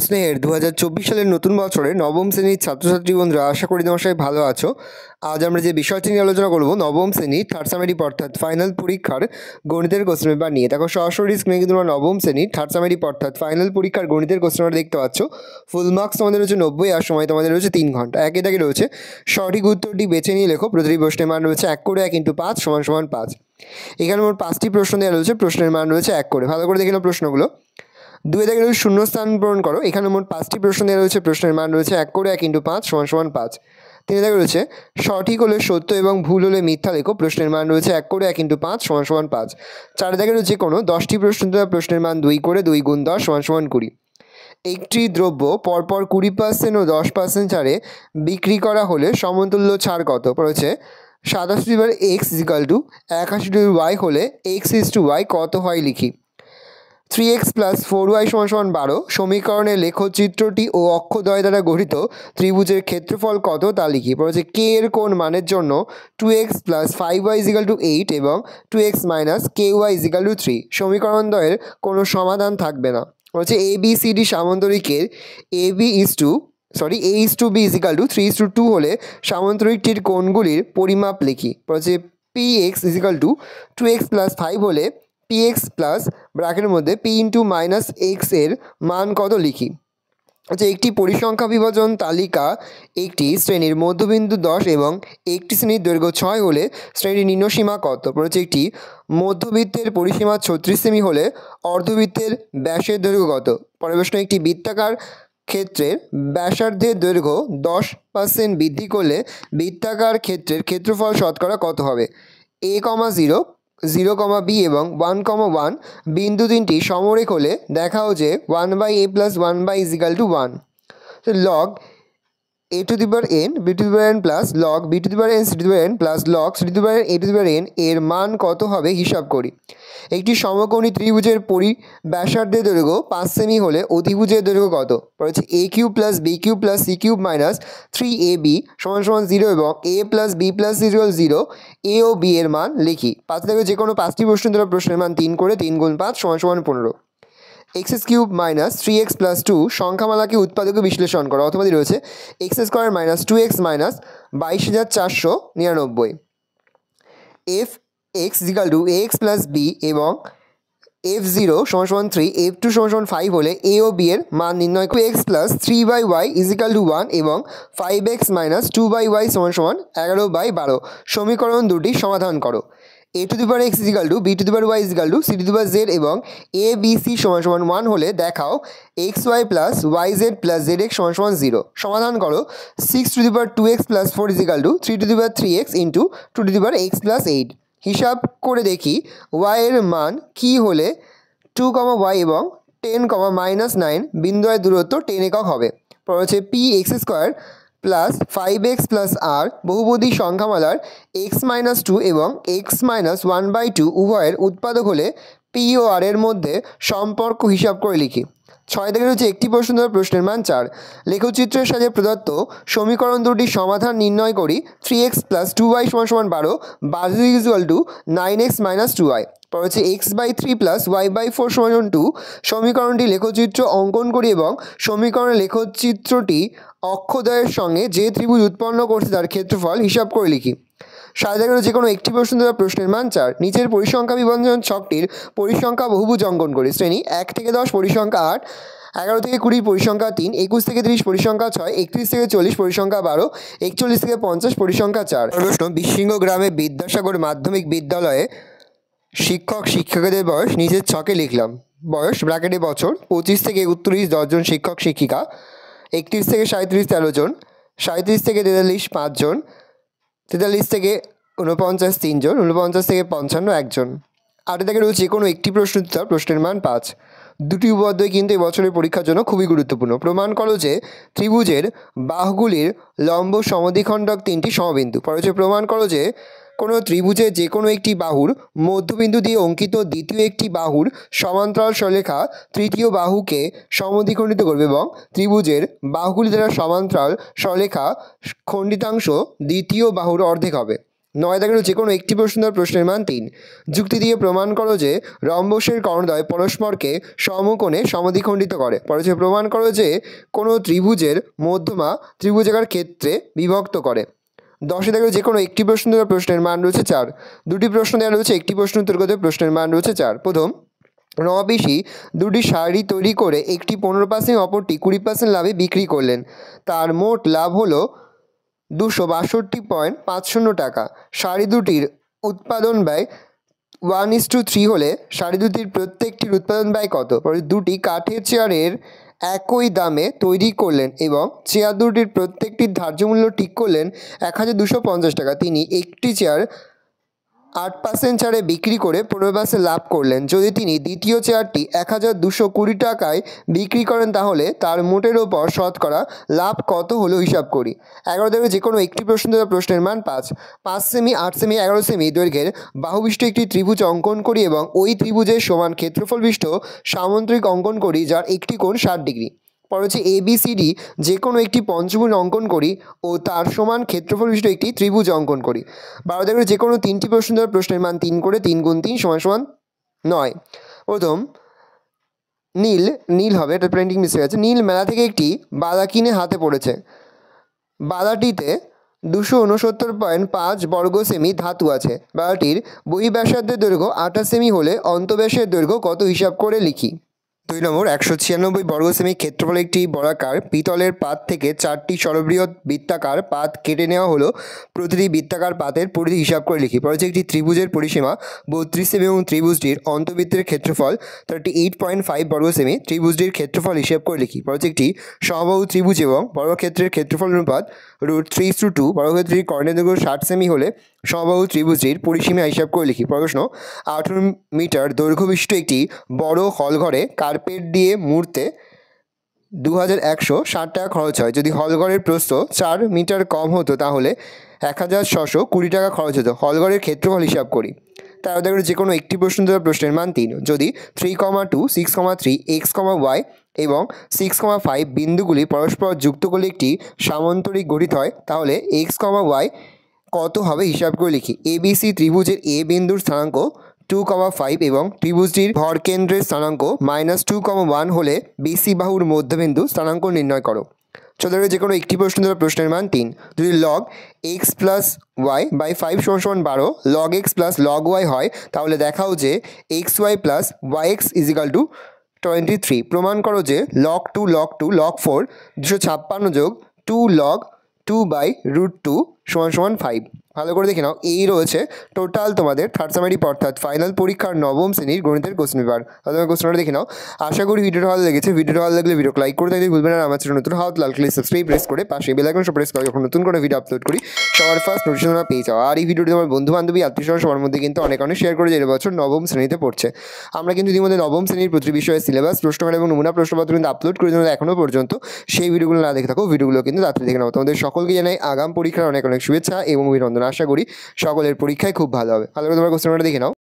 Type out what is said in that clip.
স্নেহের 2024 সালের নতুন বছরে নবম শ্রেণীর ছাত্রছাত্রী বন্ধুরা, আশা করি তোমার সবাই ভালো আছো। আজ আমরা যে বিষয়টি নিয়ে আলোচনা করব নবম শ্রেণীর থার্ড সামেটিভ অর্থাৎ ফাইনাল পরীক্ষার গণিতের কোশ্চেন পেপার নিয়ে। দেখো সরাসরি স্ক্রিনে কিন্তু তোমরা নবম শ্রেণীর থার্ড সামেটিভ অর্থাৎ ফাইনাল পরীক্ষার গণিতের কোশ্চেন পেপার দেখতে পাচ্ছ। ফুল মার্কস তোমাদের রয়েছে 90 আর সময় তোমাদের রয়েছে 3 ঘন্টা। একে দাগে রয়েছে সঠিক উত্তরটি বেছে নিয়ে লেখো। প্রতিটি প্রশ্নের মান রয়েছে 1 করে 1 × 5 = 5। এখানে মোট 5টি প্রশ্ন দেওয়া রয়েছে, প্রশ্নের মান রয়েছে 1 করে। ভালো করে দেখে নাও প্রশ্নগুলো। 2 দাগে রয়েছে শূন্যস্থান পূরণ করো। এখানে মোট 5টি প্রশ্ন দেওয়া রয়েছে, প্রশ্নের মান রয়েছে 1 করে 1 × 5 = 5। 3 দাগে রয়েছে সঠিক হলে সত্য এবং ভুল হলে মিথ্যা লেখো। প্রশ্নের মান রয়েছে 1 করে 1 × 5 = 5। 4 দাগে রয়েছে কোনো 10টি প্রশ্ন দেওয়া, প্রশ্নের মান 2 করে 2 × 10 = 20। একটি দ্রব্য পরপর 20% ও 10% ছাড়ে বিক্রি করা হলে সমতুল্য ছাড় কত? রয়েছে 87/x = 81/y হলে x/y কত হয় লিখি। 3x + 4y = 12 সমীকরণে লেখচিত্রটি ও অক্ষদ্বয় দ্বারা গঠিত ত্রিভুজের ক্ষেত্রফল কত তা লিখি। বলেছে কে এর কোন মানের জন্য 2x + 5y = 8 এবং 2x - ky = 3 সমীকরণ দ্বয়ের কোনো সমাধান থাকবে না। বলেছে ABCD সামান্তরিকের A/B = 3:2 হলে সামান্তরিকটির কোণগুলির পরিমাপ লিখি। বলেছে PX = 2x + 5 হলে px প্লাস ব্র্যাকেটের মধ্যে p - x এর মান কত লিখি। আচ্ছা, একটি পরিসংখ্যা বিভাজন তালিকা একটি শ্রেণীর মধ্যবিন্দু 10 এবং একটি শ্রেণীর দৈর্ঘ্য 6 হলে শ্রেণীর নিম্নসীমা কত? বলেছে একটি মধ্যবৃত্তের পরিসীমা 36 সেমি হলে অর্ধবৃত্তের ব্যাসের দৈর্ঘ্য কত? পরের প্রশ্ন, একটি বৃত্তাকার ক্ষেত্রের ব্যাসার্ধের দৈর্ঘ্য 10% বৃদ্ধি করলে বৃত্তাকার ক্ষেত্রের ক্ষেত্রফল শতকরা কত হবে? a, 0, 0, b এবং 1, 1 বিন্দু তিনটি সমরেখ হলে দেখাও যে 1/a + 1/e = 1। log a⁴n b⁴n plus log b⁴n c⁴n plus log c⁴n এর মান কত হবে হিসাব করি। একটি সমকোণী ত্রিভুজের ব্যাসার্ধের দৈর্ঘ্য 5 সেমি হলে অতিভুজের দৈর্ঘ্য কত? বলেছে a³ + b³ + c³ - 3ab = 0 এবং a + b + c = 0, a O b এর মান লিখি। 5 থেকে যে কোনো 5টি প্রশ্ন দ্বারা প্রশ্নের মান 3 করে 3 × 5 = 15। x³ - 3x + 2 সংখ্যামালাকে উৎপাদকে বিশ্লেষণ করো। অথবা রয়েছে x² - 2x - 22,499। fx = ax + b এবং f0 = 3, f2 = 5 হলে a ও b এর মান নির্ণয় করো। x + 3y = 1 এবং 5x - 2y = 11/12 সমীকরণ দুটি সমাধান করো। ax = b⁴y = c⁴z এবং abc = 1 হলে দেখাও xy + yz + zx = 0 সমাধান করো। 6^2x + 4 = 3^3x × 2x + 8 হিসাব করে দেখি y এর মান কি হলে 2, y এবং 10, -9 বিন্দুর দূরত্ব 10 একক হবে। পর হচ্ছে px² + 5x + r বহুপদী সংখ্যামালার x - 2 এবং x - 1/2 উভয়ের উৎপাদক হলে p ও r এর মধ্যে সম্পর্ক হিসাব করে লিখি। 6 থেকে রয়েছে একটি প্রশ্ন দ্বারা প্রশ্নের মান 4। লেখচিত্রের সাহায্যে প্রদত্ত সমীকরণ দুটির সমাধান নির্ণয় করি। 3x + 2y = 12 = 9x - 2y। পর হচ্ছে x/3 + y/4 = 2 সমীকরণটি লেখচিত্র অঙ্কন করি এবং সমীকরণের লেখচিত্রটি অক্ষদ্বয়ের সঙ্গে যে ত্রিভুজ উৎপন্ন করছে তার ক্ষেত্রফল হিসাব করে লিখি। 7 থেকে যে কোনো একটি প্রশ্ন দ্বারা প্রশ্নের মান 4। নিচের পরিসংখ্যা বিভাজন ছকটির পরিসংখ্যা বহুভুজ অঙ্কন করি। শ্রেণী 1 থেকে 10 পরিসংখ্যা 8, 11 থেকে 20 পরিসংখ্যা 3, 21 থেকে 30 পরিসংখ্যা 6, 31 থেকে 40 পরিসংখ্যা 12, 41 থেকে 50 পরিসংখ্যা 4। প্রশ্ন, বিসৃঙ্গ গ্রামে বিদ্যাসাগর মাধ্যমিক বিদ্যালয়ে শিক্ষক শিক্ষিকাদের বয়স নিচের ছকে লিখলাম। বয়স ব্র্যাকেটে বছর 25 থেকে 39 10 জন শিক্ষক শিক্ষিকা, 31 থেকে 37 13 জন, 37 থেকে 43 5 জন, 43 থেকে 49 3 জন, 49 থেকে 55 1 জন। 8 থেকে রয়েছে কোনো একটি প্রশ্ন উত্তর প্রশ্নের মান 5। দুটি উপপাদ্য কিন্তু এবছরের পরীক্ষার জন্য খুবই গুরুত্বপূর্ণ। প্রমাণ করো যে ত্রিভুজের বাহুগুলির লম্ব সমদ্বিখণ্ডক 3টি সমবিন্দু। পরে হচ্ছে প্রমাণ করো যে কোনো ত্রিভুজের যে কোনো একটি বাহুর মধ্যবিন্দু দিয়ে অঙ্কিত দ্বিতীয় একটি বাহুর সমান্তরাল সরলরেখা তৃতীয় বাহুকে সমদ্বিখণ্ডিত করবে এবং ত্রিভুজের বাহুগুলি দ্বারা সমান্তরাল সরলরেখা খণ্ডিতাংশ দ্বিতীয় বাহুর অর্ধেক হবে। 9 দাগের যে কোনো একটি প্রশ্ন দেওয়া প্রশ্নের মান 3। যুক্তি দিয়ে প্রমাণ করো যে রম্বসের কর্ণদ্বয় পরস্পরকে সমকোণে সমদ্বিখণ্ডিত করে। পরে হচ্ছে প্রমাণ করো যে কোনো ত্রিভুজের মধ্যমা ত্রিভুজাকার ক্ষেত্রে বিভক্ত করে। 10 দাগের যে কোনো একটি প্রশ্ন দেওয়া প্রশ্নের মান রয়েছে 4। দুটি প্রশ্ন দেওয়া রয়েছে, একটি প্রশ্ন উত্তর করতে প্রশ্নের মান রয়েছে 4। প্রথম, রমাপিসি দুটি শাড়ি তৈরি করে একটি 15% অপরটি 20% লাভে বিক্রি করলেন। তার মোট লাভ হলো 262.50 টাকা। শাড়ি দুটির উৎপাদন ব্যয় 1:3 হলে শাড়ি দুটির প্রত্যেকটির উৎপাদন ব্যয় কত? দুটি কাঠের চেয়ারের একই দামে তৈরি করলেন এবং চেয়ার দুটির প্রত্যেকটির ধার্য মূল্য ঠিক করলেন 1250 টাকা। তিনি একটি চেয়ার 8% ছাড়ে বিক্রি করে 15% লাভ করলেন। যদি তিনি দ্বিতীয় চেয়ারটি 1220 টাকায় বিক্রি করেন তাহলে তার মোটের ওপর শতকরা লাভ কত হলো হিসাব করি। 11 দাগের যে কোনো একটি প্রশ্ন দেওয়া প্রশ্নের মান 5। 5 সেমি, 8 সেমি, 11 সেমি দৈর্ঘ্যের বাহুবিষ্ট একটি ত্রিভুজ অঙ্কন করি এবং ওই ত্রিভুজের সমান ক্ষেত্রফল বিশিষ্ট সামান্তরিক অঙ্কন করি যার একটি কোণ 60 ডিগ্রি। পরে হচ্ছে ABCD যে কোনো একটি পঞ্চভুজ অঙ্কন করি ও তার সমান ক্ষেত্রফল বিশিষ্ট একটি ত্রিভুজ অঙ্কন করি। 12 দাগের যে কোনো তিনটি প্রশ্ন দেওয়ার প্রশ্নের মান 3 করে 3 × 3 = 9। প্রথম, নীল হবে, এটা প্রিন্টিং মিস্টেক আছে। নীল মেলা থেকে একটি বাদা কিনে হাতে পড়েছে। বাদাটিতে 269.5 বর্গ সেমি ধাতু আছে। বাদাটির বহিঃব্যাসার্ধের দৈর্ঘ্য 28 সেমি হলে অন্তঃব্যাসের দৈর্ঘ্য কত হিসাব করে লিখি। 2 নম্বর, 196 বর্গ সেমি ক্ষেত্রফল একটি বর্গাকার পিতলের পাত থেকে 4টি সর্ববৃহৎ বৃত্তাকার পাত কেটে নেওয়া হলো। প্রতিটি বৃত্তাকার পাতের পরিধি হিসাব করে লিখি। পরে একটি ত্রিভুজের পরিসীমা 32 সেমি এবং ত্রিভুজটির অন্তর্বৃত্তের ক্ষেত্রফল 38.5 বর্গ সেমি। ত্রিভুজটির ক্ষেত্রফল হিসাব করে লিখি। পরে একটি সমবাহু ত্রিভুজ এবং বর্গক্ষেত্রের ক্ষেত্রফল অনুপাত √3:2। বর্গক্ষেত্রটির কর্ণের দৈর্ঘ্য 60 সেমি হলে সমবাহু ত্রিভুজটির পরিসীমা হিসাব করে লিখি। প্রশ্ন, 18 মিটার দৈর্ঘ্য বিশিষ্ট একটি বড় হলঘরে কার্পেট দিয়ে মুড়তে 2160 টাকা খরচ হয়। যদি হলঘরের প্রস্থ 4 মিটার কম হতো তাহলে 1620 টাকা খরচ হতো। হলঘরের ক্ষেত্রফল হিসাব করি। 13 দাগের যে কোনো একটি প্রশ্ন দেওয়া প্রশ্নের মান 3। যদি 3,2, 6,3, x, y এবং 6,5 বিন্দুগুলি পরস্পর যুক্ত করলে একটি সামান্তরিক গঠিত হয় তাহলে x, y কত হবে হিসাব করে লিখি। ABC ত্রিভুজের A বিন্দুর স্থানাঙ্ক 2,5 এবং ত্রিভুজটির ভরকেন্দ্রের স্থানাঙ্ক -2,1 হলে BC বাহুর মধ্যবিন্দু স্থানাঙ্ক নির্ণয় করো। 14 দাগের যে কোনো একটি প্রশ্ন দেওয়া প্রশ্নের মান 3। যদি log x + y/5 = 12, log x + log y হয় তাহলে দেখাও যে xy + yx = 23। প্রমাণ করো যে log 2 log 2 log 4 256 + 2 log 2/√2 = 5। ভালো করে দেখে নাও, এই রয়েছে টোটাল তোমাদের থার্ড সামারি অর্থাৎ ফাইনাল পরীক্ষার নবম শ্রেণীর গণিতের কোশ্চেন পেপার। তাহলে কোশ্চেনটা দেখে নাও। আশা করি ভিডিওটা ভালো লেগেছে। ভিডিওটা ভালো লাগলে ভিডিও লাইক করে থাকলে ভুলবেন না। আমার চ্যানেল নতুন হাত লাল ক্লিক সাবস্ক্রাইব প্রেস করে পাশে বেল আইকন প্রেস করে যখন নতুন করে ভিডিও আপলোড করি সবার ফার্স্ট নোটিফিকেশন পেয়ে যাও। আর এই ভিডিওটি তোমার বন্ধু বান্ধবী আত্মীয় সবার মধ্যে কিন্তু অনেক শেয়ার করে যে এবছর নবম শ্রেণীতে পড়ছে। আমরা কিন্তু ইতিমধ্যে নবম শ্রেণীর প্রতি বিষয়ের সিলেবাস, প্রশ্নকাল এবং নমুনা প্রশ্নপত্র কিন্তু আপলোড করে দিলাম এখনও পর্যন্ত। সেই ভিডিওগুলো না দেখে থাকো, ভিডিওগুলো কিন্তু তাড়াতাড়ি দেখে নাও। তোমাদের সকলকে জানাই আগাম পরীক্ষার অনেক শুভেচ্ছা এবং অভিনন্দন। আশা করি সকলের পরীক্ষায় খুব ভালো হবে। ভালো করে তোমার কোশ্চেনটা দেখে নাও।